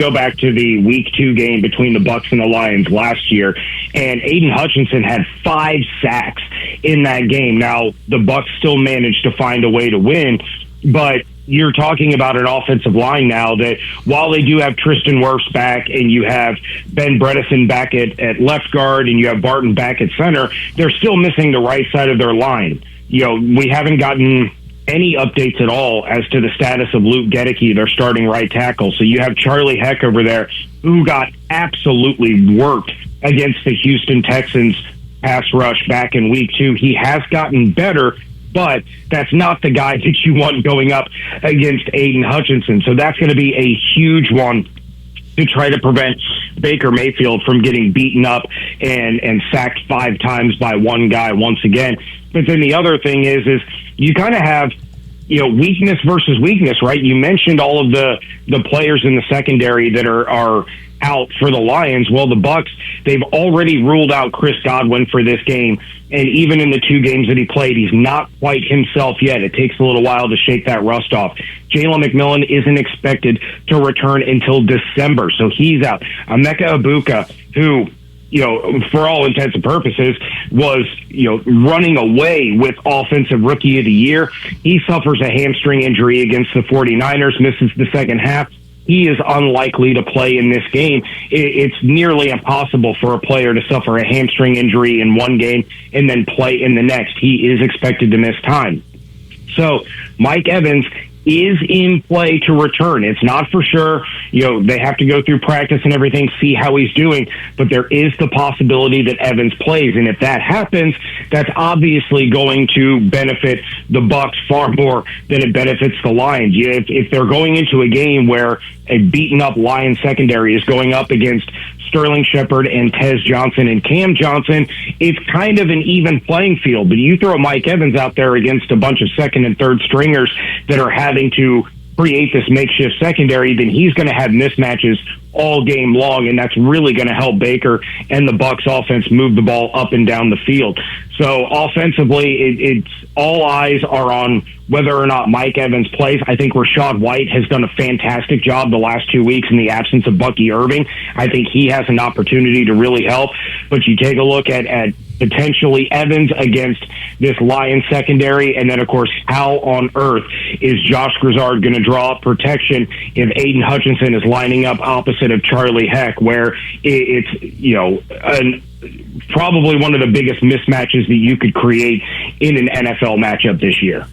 go back to the week 2 game between the Bucs and the Lions last year, and Aiden Hutchinson had 5 sacks in that game. Now, the Bucs still managed to find a way to win, but you're talking about an offensive line now that while they do have Tristan Wirfs back and you have Ben Bredesen back at left guard and you have Barton back at center, they're still missing the right side of their line. We haven't gotten any updates at all as to the status of Luke Gedeke, their starting right tackle. So you have Charlie Heck over there who got absolutely worked against the Houston Texans pass rush back in week 2. He has gotten better, but that's not the guy that you want going up against Aiden Hutchinson. So that's going to be a huge one to try to prevent Baker Mayfield from getting beaten up and sacked 5 times by one guy once again. But then the other thing is you kind of have, weakness versus weakness, right? You mentioned all of the players in the secondary that are out for the Lions. Well, the Bucs, they've already ruled out Chris Godwin for this game. And even in the 2 games that he played, he's not quite himself yet. It takes a little while to shake that rust off. Jalen McMillan isn't expected to return until December, so he's out. Emeka Egbuka, who, for all intents and purposes, was, running away with Offensive Rookie of the Year. He suffers a hamstring injury against the 49ers, misses the second half. He is unlikely to play in this game. It's nearly impossible for a player to suffer a hamstring injury in one game and then play in the next. He is expected to miss time. So Mike Evans is in play to return. It's not for sure. They have to go through practice and everything, see how he's doing, but there is the possibility that Evans plays. And if that happens, that's obviously going to benefit the Bucs far more than it benefits the Lions. If they're going into a game where a beaten up Lions secondary is going up against Sterling Shepard and Tez Johnson and Cam Johnson, it's kind of an even playing field. But you throw Mike Evans out there against a bunch of second and third stringers that are having to create this makeshift secondary, then he's going to have mismatches all game long, and that's really going to help Baker and the Bucs offense move the ball up and down the field. So offensively, it's all eyes are on whether or not Mike Evans plays. I think Rachaad White has done a fantastic job the last 2 weeks in the absence of Bucky Irving. I think he has an opportunity to really help. But you take a look at potentially Evans against this Lions secondary, and then, of course, how on earth is Josh Grizzard going to draw up protection if Aiden Hutchinson is lining up opposite of Charlie Heck, where it's, probably one of the biggest mismatches that you could create in an NFL matchup this year.